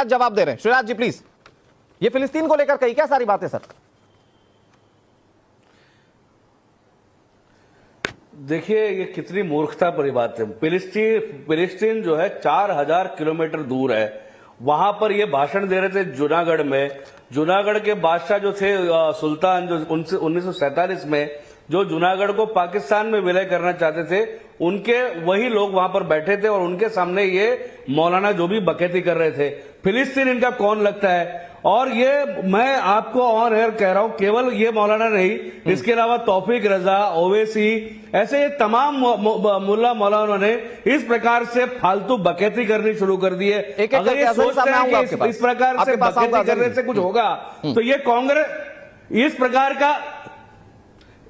जवाब दे रहे हैं। श्रीराज जी प्लीज, ये फिलिस्तीन को लेकर कही क्या सारी बातें सर? देखिए ये कितनी मूर्खता भरी बात है। फिलिस्तीन जो है 4000 किलोमीटर दूर है, वहां पर ये भाषण दे रहे थे जूनागढ़ में। जूनागढ़ के बादशाह जो थे सुल्तान, जो 1947 में जो जूनागढ़ को पाकिस्तान में विलय करना चाहते थे, उनके वही लोग वहां पर बैठे थे और उनके सामने ये मौलाना जो भी बकैती कर रहे थे। फिलिस्तीन इनका कौन लगता है? और ये मैं आपको ऑन एयर कह रहा हूं, केवल ये मौलाना नहीं, इसके अलावा तौफीक रजा, ओवैसी, ऐसे ये तमाम मुल्ला मौलानों ने इस प्रकार से फालतू बकैती करनी शुरू कर दी है। अगर ये सोचते हैं कि इस प्रकार से बकैती करने से कुछ होगा, तो ये कांग्रेस इस प्रकार का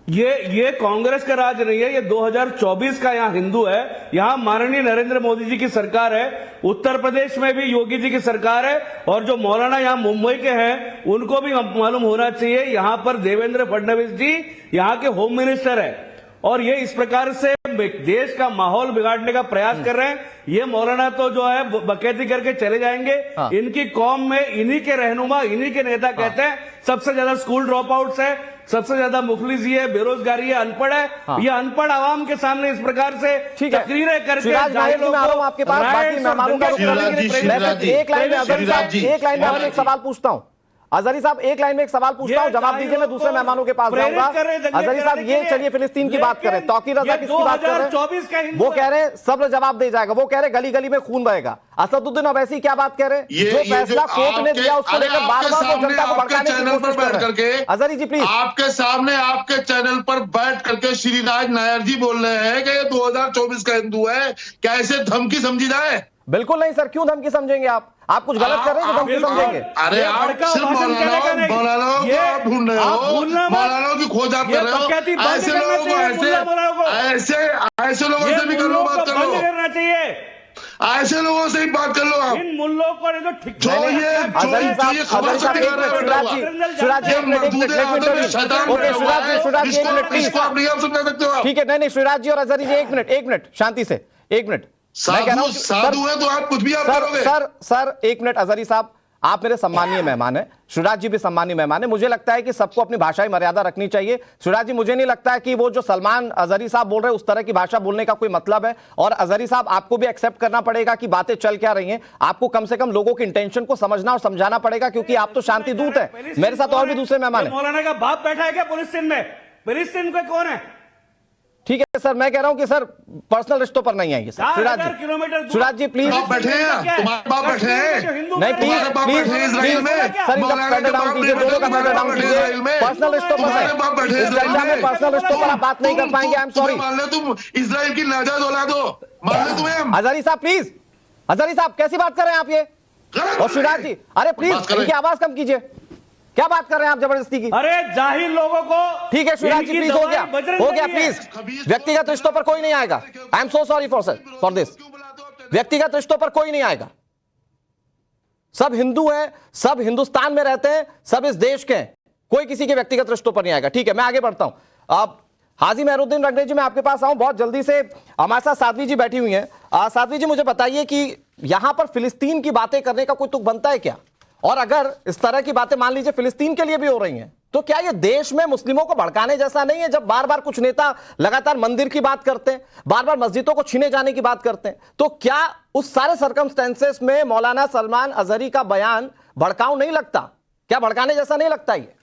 ये कांग्रेस का राज नहीं है, ये 2024 का यहाँ हिंदू है। यहाँ माननीय नरेंद्र मोदी जी की सरकार है, उत्तर प्रदेश में भी योगी जी की सरकार है, और जो मौलाना यहाँ मुंबई के हैं उनको भी मालूम होना चाहिए, यहाँ पर देवेंद्र फडणवीस जी यहाँ के होम मिनिस्टर है, और ये इस प्रकार से देश का माहौल बिगाड़ने का प्रयास कर रहे हैं। ये मौलाना तो जो है बकैती करके चले जाएंगे। इनकी कौम में इन्हीं के रहनुमा, इन्हीं के नेता कहते हैं सबसे ज्यादा स्कूल ड्रॉप आउट्स है, सबसे ज्यादा मुफलिसी है, बेरोजगारी है, अनपढ़ है। ये अनपढ़ आवाम के सामने इस प्रकार से तकरीरें करके आपके पास एक लाइन में एक सवाल पूछता हूँ। अजहरी साहब एक लाइन में एक सवाल पूछता हूं, जवाब दीजिए, मैं दूसरे मेहमानों के पास जाऊंगा। अजहरी साहब ये चलिए फिलिस्तीन की बात करें, तौकीर रजा किसकी बात कर रहे हैं? वो कह रहे हैं सब्र जवाब दे जाएगा, वो कह रहे गली गली में खून बहेगा। असदुद्दीन ओवैसी क्या बात कह रहे हैं? जो फैसला कोर्ट ने दिया उसको लेकर बार बार वो जनता को भड़काने की कोशिश कर रहे हैं। अजहरी जी प्लीज, आपके सामने आपके चैनल पर बैठ करके श्रीराज नायर जी बोल रहे हैं कि ये 2024 का हिंदू है, कैसे धमकी समझी जाए? बिल्कुल नहीं सर, क्यों धमकी समझेंगे आप कुछ गलत कर रहे हैं जो धमकी समझेंगे? अरे आप सिर्फ मौलानाओं को आप ढूंढ रहे हो, मौलानाओं की खोज आप कर रहे हो। ऐसे लोगों को ऐसे लोगों से भी करो, बात कर लो, ऐसे लोगों से ही बात कर लो आप। इन मुल्लों को ठीक है, नहीं श्रीराज जी और अजहरी जी एक मिनट शांति से, एक मिनट। साधु है तो आप कुछ भी आप करोगे। सर एक मिनट, अजहरी साहब आप मेरे सम्मानीय मेहमान हैं, श्रीराज जी भी सम्मानीय मेहमान है। मुझे लगता है कि सबको अपनी भाषाई मर्यादा रखनी चाहिए। श्रीराज जी, मुझे नहीं लगता है कि वो जो सलमान अजहरी साहब बोल रहे हैं उस तरह की भाषा बोलने का कोई मतलब है। और अजहरी साहब आपको भी एक्सेप्ट करना पड़ेगा कि बातें चल क्या रही हैं, आपको कम से कम लोगों की इंटेंशन को समझना और समझाना पड़ेगा, क्योंकि आप तो शांति दूत है। मेरे साथ और भी दूसरे मेहमान है। मौलाना का बाप बैठा है क्या फिलिस्तीन में? फिलिस्तीन में कौन है? ठीक है सर, मैं कह रहा हूं कि सर पर्सनल रिश्तों पर नहीं आएंगे सर। श्रीराज जी प्लीज, बैठे हैं तुम्हारे बाप बैठे हैं नहीं प्लीज सर, इनका पैडल डाउन कीजिए, दोनों का पैडल डाउन कीजिए। पर्सनल रिश्तों पर चर्चा में पर्सनल रिश्तों पर आप बात नहीं कर पाएंगे। I am sorry. मान लो तुम इजराइल की नाजायज औलाद हो, मान लो तुम्हें। अजहरी साहब प्लीज, अजहरी साहब कैसी बात कर रहे हैं आप ये? और श्रीराज जी, अरे प्लीज इनकी आवाज कम कीजिए, क्या बात कर रहे हैं आप जबरदस्ती की? अरे जाहिल लोगों को। ठीक है श्रीराज जी प्लीज, हो गया प्लीज। व्यक्तिगत रिश्तों पर कोई नहीं आएगा। I am so sorry for this. व्यक्तिगत रिश्तों पर कोई नहीं आएगा। सब हिंदू हैं, सब हिंदुस्तान में रहते हैं, सब इस देश के हैं, कोई किसी के व्यक्तिगत रिश्तों पर नहीं आएगा। ठीक है, मैं आगे बढ़ता हूं। अब हाजी मेहरुद्दीन रंगरे जी, मैं आपके पास आऊं बहुत जल्दी से। हमारे साथ साध्वी जी बैठी हुई हैं। साध्वी जी, मुझे बताइए कि यहां पर फिलिस्तीन की बातें करने का कोई तुक बनता है क्या? और अगर इस तरह की बातें मान लीजिए फिलिस्तीन के लिए भी हो रही हैं, तो क्या ये देश में मुस्लिमों को भड़काने जैसा नहीं है? जब बार बार कुछ नेता लगातार मंदिर की बात करते हैं, बार बार मस्जिदों को छीने जाने की बात करते हैं, तो क्या उस सारे सर्कमस्टेंसेस में मौलाना सलमान अजहरी का बयान भड़काऊ नहीं लगता? क्या भड़काने जैसा नहीं लगता ये?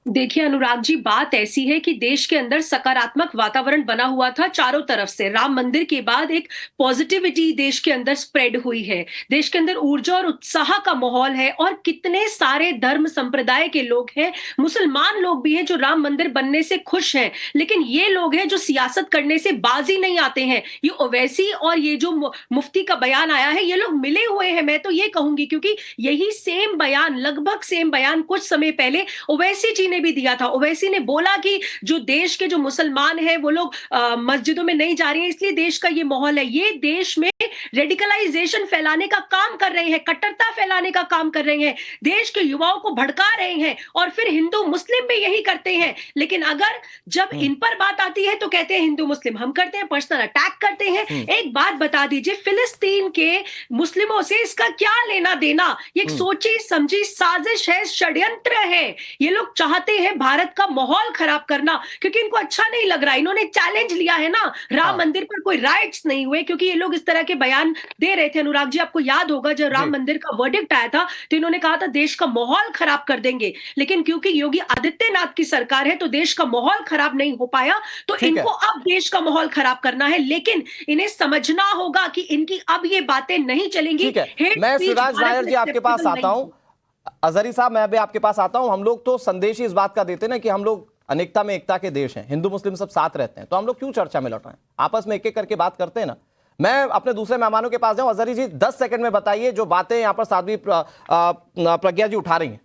देखिए अनुराग जी, बात ऐसी है कि देश के अंदर सकारात्मक वातावरण बना हुआ था चारों तरफ से। राम मंदिर के बाद एक पॉजिटिविटी देश के अंदर स्प्रेड हुई है, देश के अंदर ऊर्जा और उत्साह का माहौल है, और कितने सारे धर्म संप्रदाय के लोग हैं, मुसलमान लोग भी हैं जो राम मंदिर बनने से खुश हैं। लेकिन ये लोग हैं जो सियासत करने से बाजी नहीं आते हैं। ये ओवैसी और ये जो मुफ्ती का बयान आया है, ये लोग मिले हुए हैं, मैं तो ये कहूंगी, क्योंकि यही सेम बयान, लगभग सेम बयान कुछ समय पहले ओवैसी जी ने ने भी दिया था। ओवैसी ने बोला कि जो देश के जो मुसलमान हैं वो लोग मस्जिदों में नहीं जा रहे हैं, इसलिए देश का ये माहौल है। ये देश में रेडिकलाइजेशन फैलाने का काम कर रहे हैं, कट्टरता फैलाने का काम कर रहे हैं, देश के युवाओं को भड़का रहे हैं, और फिर हिंदू मुस्लिम भी यही करते हैं। लेकिन अगर जब इन पर बात आती है तो कहते हैं हिंदू मुस्लिम हम करते हैं, पर्सनल अटैक करते हैं। एक बात बता दीजिए, फिलिस्तीन के मुस्लिमों से इसका क्या लेना देना? ये एक सोची समझी साजिश है, षड्यंत्र है। ये लोग चाहते हैं भारत का माहौल खराब करना, क्योंकि इनको अच्छा नहीं लग रहा। इन्होंने चैलेंज लिया है ना, राम मंदिर पर कोई राइट्स नहीं हुए, क्योंकि ये लोग इस तरह के बयान दे रहे थे। अनुराग जी, आपको याद होगा जब राम मंदिर का वर्डिक्ट आया था तो इन्होंने कहा था देश का माहौल खराब कर देंगे, लेकिन क्योंकि योगी आदित्यनाथ की सरकार है तो देश का माहौल खराब नहीं हो पाया। तो इनको अब देश का माहौल खराब करना है, लेकिन इन्हें समझना होगा कि इनकी अब ये बातें नहीं चलेंगी। मैं शिवराज नायर जी आपके पास आता हूं, अजहरी साहब मैं भी आपके पास आता हूं। हम लोग तो संदेश ही इस बात का देते हैं ना कि हम लोग अनेकता में एकता के देश हैं, हिंदू मुस्लिम सब साथ रहते हैं, तो हम लोग क्यों चर्चा में लड़ रहे हैं? आपस में एक एक करके बात करते हैं ना। मैं अपने दूसरे मेहमानों के पास जाऊं। अजहरी जी 10 सेकंड में बताइए, जो बातें यहां पर साध्वी प्रज्ञा जी उठा रही हैं,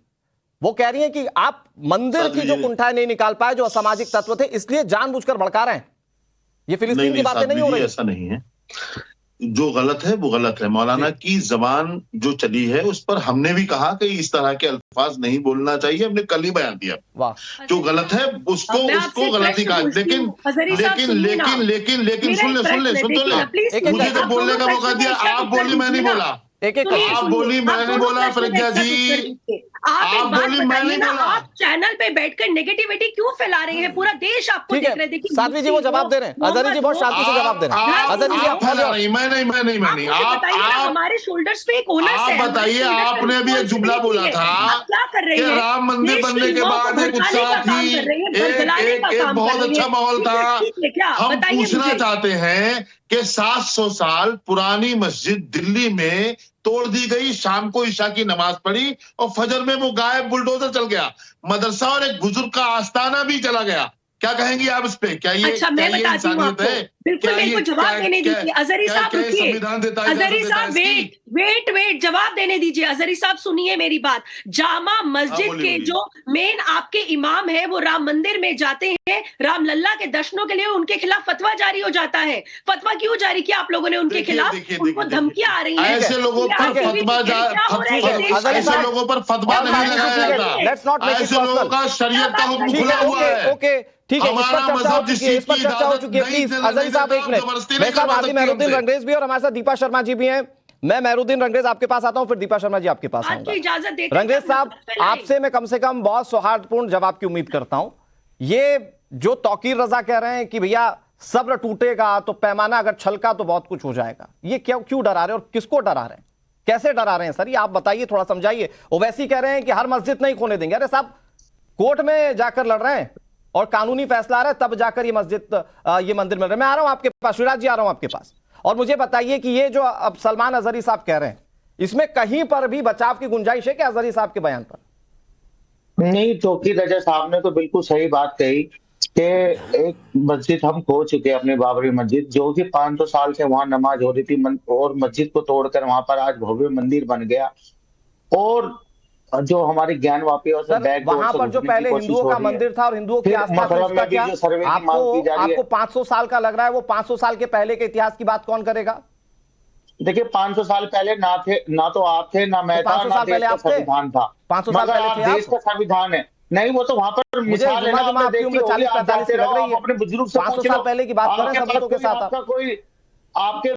वो कह रही हैं कि आप मंदिर की जो कुंठाएं नहीं निकाल पाए, जो असामाजिक तत्व थे, इसलिए जानबूझकर भड़का रहे हैं। ये फिलिस्तीन की बातें नहीं हो रही। ऐसा नहीं है, जो गलत है वो गलत है। मौलाना की जबान जो चली है उस पर हमने भी कहा कि इस तरह के अल्फाज नहीं बोलना चाहिए, हमने कल ही बयान दिया। वाह, जो गलत है उसको गलत ही कहा। लेकिन सुन तो ले, मुझे तो बोलने का मौका दिया, आप बोली मैं नहीं बोला, आप बोली मैं नहीं बोला। प्रज्ञा जी आप बोली मैं नहीं बोला। आप चैनल पे बैठकर नेगेटिविटी क्यों फैला रहे हैं? पूरा देश आपको देख रहे हैं। साध्वी जी वो जवाब दे रहे हैं, अजहरी जी बहुत शांति से जवाब दे रहे हैं। अजहरी जी आप फैला रही, मैं नहीं। आप हमारे शोल्डर्स पे एक ओनस है। आप बताइए, आपने भी एक जुमला बोला था क्या कर रहे हैं? राम मंदिर बनने के बाद एक उत्साह थी, एक बहुत अच्छा माहौल था। हम पूछना चाहते हैं कि 700 साल पुरानी मस्जिद दिल्ली में तोड़ दी गई, शाम को ईशा की नमाज पढ़ी और फजर में वो गायब बुलडोजर चल गया, मदरसा और एक बुजुर्ग का आस्थाना भी चला गया। क्या कहेंगी आप इस पे? क्या ये अच्छा, मैं बताती हूँ आपको। बिल्कुल, मेरे को जवाब देने दीजिए। अजहरी साहब रुकिए, अजहरी साहब वेट जवाब देने दीजिए। अजहरी साहब सुनिए मेरी बात। जामा मस्जिद के जो मेन आपके इमाम है वो राम मंदिर में जाते हैं, रामलल्ला के दर्शनों के लिए, उनके खिलाफ फतवा जारी हो जाता है। फतवा क्यों जारी किया आप लोगों ने उनके खिलाफ? उनको धमकियां आ रही हैं। ऐसे लोगों पर फतवा नहीं लगाया जाता, ऐसे लोगों का शरीयत का हुक्म खुला हुआ है। ठीक है, इस पर चर्चा हो चुकी है। प्लीज अजहरी साहब एक मिनट। मेरे साथ आदि मेहरुद्दीन रंगरेज भी और हमारे साथ दीपा शर्मा जी भी हैं। मैं मेहरुद्दीन रंगरेज आपके पास आता हूं, फिर दीपा शर्मा जी आपके पास आऊंगा। इजाजत रंगरेज साहब, आपसे मैं कम से कम बहुत सौहार्दपूर्ण जवाब की उम्मीद करता हूं। ये जो तौकीर रजा कह रहे हैं कि भैया सब्र टूटेगा तो पैमाना अगर छलका तो बहुत कुछ हो जाएगा, ये क्यों डरा रहे हैं और किसको डरा रहे हैं, कैसे डरा रहे हैं सर? ये आप बताइए, थोड़ा समझाइए। ओवैसी कह रहे हैं कि हर मस्जिद नहीं खोने देंगे। अरे साहब, कोर्ट में जाकर लड़ रहे हैं और कानूनी फैसला आ रहा है, तब जाकर ये मस्जिद ये मंदिर मिल रहे हैं। मैं आ रहा हूं आपके पास, शिवराज जी आ रहा हूं आपके पास, और मुझे बताइए कि ये जो अब सलमान अजहरी साहब कह रहे हैं, इसमें कहीं पर भी बचाव की गुंजाइश है क्या अजहरी साहब के बयान पर? नहीं, तौकीर रजा साहब ने तो बिल्कुल सही बात कही कि एक मस्जिद हम खो चुके हैं, अपनी बाबरी मस्जिद, जो कि 500 साल से वहां नमाज हो रही थी, और मस्जिद को तोड़कर वहां पर आज भव्य मंदिर बन गया। और जो हमारी ज्ञान वापी और वहां पर जो पहले हिंदुओं का मंदिर था और हिंदुओं की आस्था थी, उसका क्या आपको 500 साल का लग रहा है? वो 500 साल के पहले के इतिहास की बात कौन करेगा? देखिए, 500 साल पहले ना तो आप थे, ना मैं था, ना देश का संविधान था। 500 साल पहले देश का संविधान है नहीं, वो तो वहां पर मिसाल है ना। 40-45 लग रही है, अपने बुजुर्ग से 500 साल पहले की बात कर रहे हैं सबों के साथ। कोई आपके